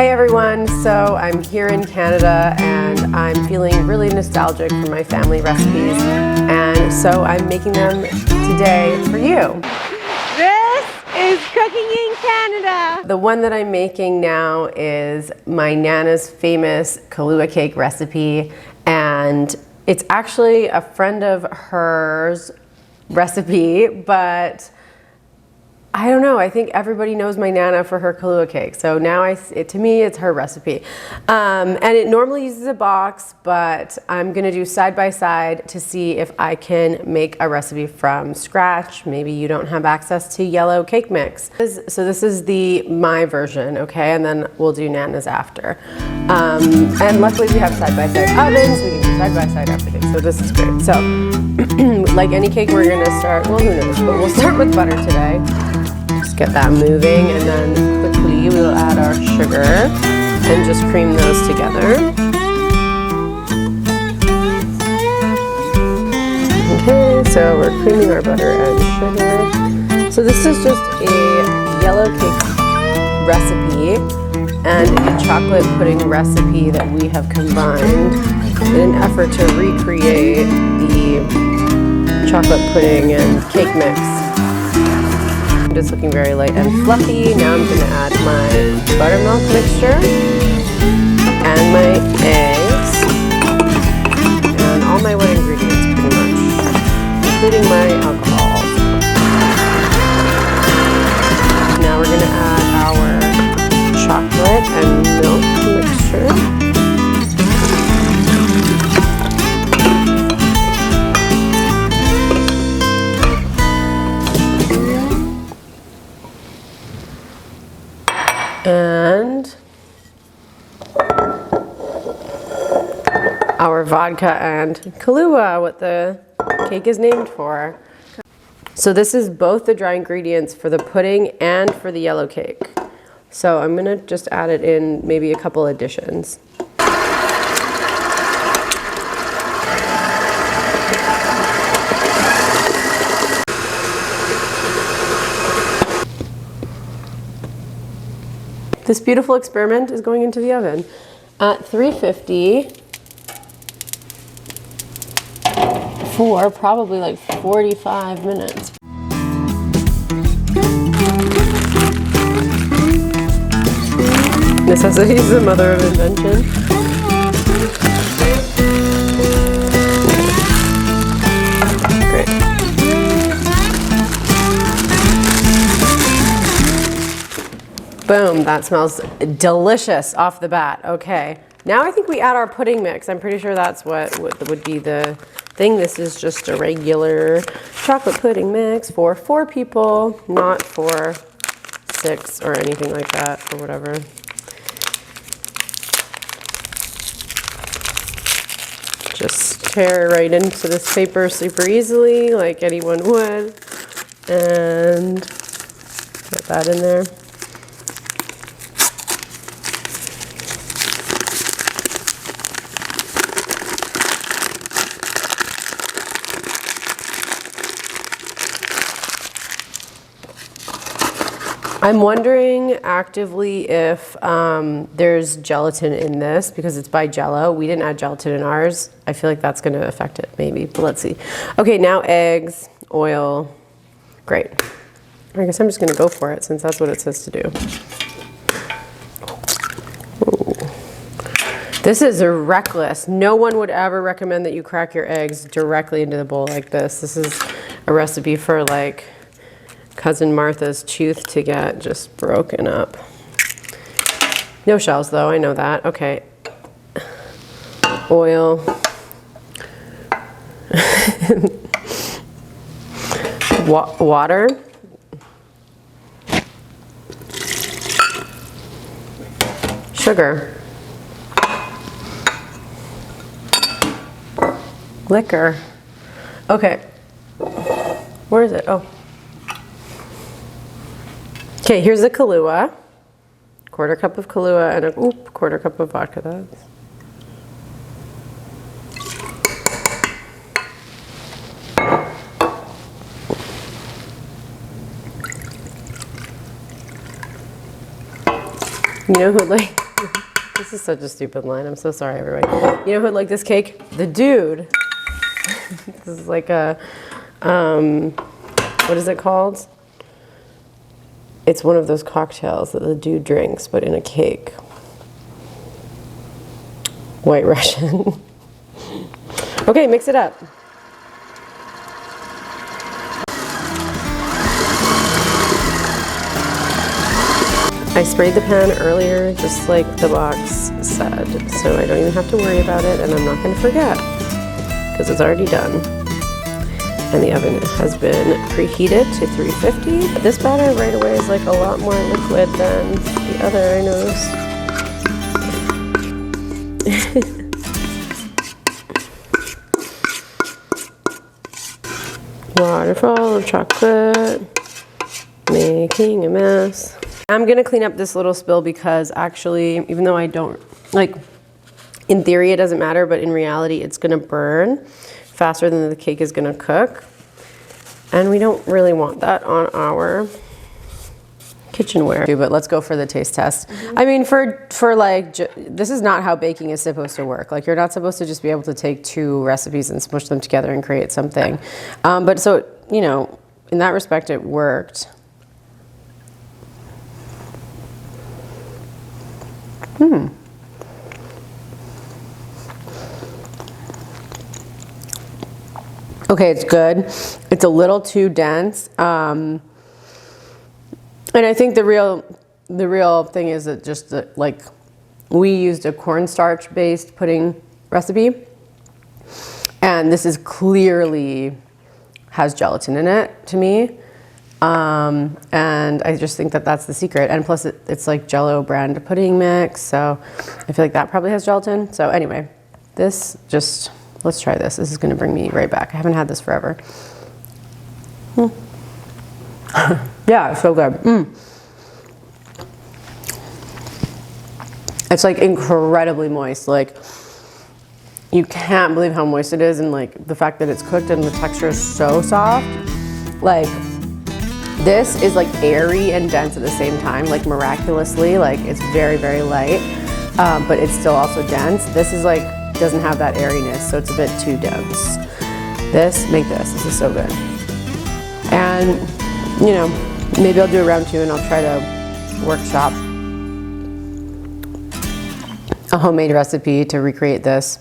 Hey everyone, so I'm here in Canada and I'm feeling really nostalgic for my family recipes, and so I'm making them today for you. This is Cooking in Canada. The one that I'm making now is my Nana's famous Kahlua cake recipe, and it's actually a friend of hers recipe, but I don't know, I think everybody knows my Nana for her Kahlua cake. So now to me, it's her recipe. And it normally uses a box, but I'm gonna do side by side to see if I can make a recipe from scratch. Maybe you don't have access to yellow cake mix. So this is my version, okay? And then we'll do Nana's after. And luckily we have side by side ovens. We can do side by side everything. So this is great. So like any cake, we're gonna start, well, who knows, but we'll start with butter today. Just get that moving, and then quickly we'll add our sugar and just cream those together. Okay, so we're creaming our butter and sugar. So this is just a yellow cake recipe and a chocolate pudding recipe that we have combined in an effort to recreate the chocolate pudding and cake mix. It's looking very light and fluffy. Now I'm going to add my buttermilk mixture and my eggs and all my wet ingredients pretty much, including my alcohol. Now we're going to add our chocolate and milk mixture. And our vodka and Kahlua, what the cake is named for. So this is both the dry ingredients for the pudding and for the yellow cake. So I'm gonna just add it in maybe a couple additions. This beautiful experiment is going into the oven at 350 for probably like 45 minutes. Necessity is the mother of invention. Boom, that smells delicious off the bat. Okay, now I think we add our pudding mix. I'm pretty sure that's what would be the thing. This is just a regular chocolate pudding mix for 4 people, not for 6 or anything like that, or whatever. Just tear right into this paper super easily, like anyone would, and get that in there. I'm wondering actively if there's gelatin in this because it's by Jello. We didn't add gelatin in ours. I feel like that's going to affect it maybe, but let's see. Okay, now eggs, oil. Great. I guess I'm just going to go for it since that's what it says to do. Ooh. This is reckless. No one would ever recommend that you crack your eggs directly into the bowl like this. This is a recipe for like Cousin Martha's tooth to get just broken up. No shells though, I know that. Okay. Oil. Water. Sugar. Liquor. Okay. Where is it? Oh. Okay, here's the Kahlua. Quarter cup of Kahlua and a quarter cup of vodka. That's You know who This is such a stupid line. I'm so sorry, everybody. You know who would like this cake? The dude. This is like a, what is it called? It's one of those cocktails that the dude drinks, but in a cake. White Russian. Okay, mix it up. I sprayed the pan earlier, just like the box said, so I don't even have to worry about it, and I'm not going to forget, because it's already done. And the oven has been preheated to 350. This batter right away is like a lot more liquid than the other, I noticed. Waterfall of chocolate, making a mess. I'm gonna clean up this little spill because actually, even though I don't, like, in theory it doesn't matter, but in reality it's gonna burn faster than the cake is gonna cook. And we don't really want that on our kitchenware. But let's go for the taste test. I mean, for like, this is not how baking is supposed to work. Like, you're not supposed to just be able to take two recipes and smush them together and create something. But so, you know, in that respect, it worked. Okay, it's good. It's a little too dense. And I think the real thing is that just that, like, we used a cornstarch based pudding recipe, and this is clearly has gelatin in it to me. And I just think that that's the secret. And plus it's like Jell-O brand pudding mix. So I feel like that probably has gelatin. So anyway, let's try this. This is going to bring me right back. I haven't had this forever. Yeah, it's so good. It's like incredibly moist. Like, you can't believe how moist it is, and like the fact that it's cooked and the texture is so soft. Like, this is like airy and dense at the same time, like miraculously. Like, it's very, very light, but it's still also dense. This is like, doesn't have that airiness, so it's a bit too dense. This is so good. And, you know, maybe I'll do a round 2 and I'll try to workshop a homemade recipe to recreate this.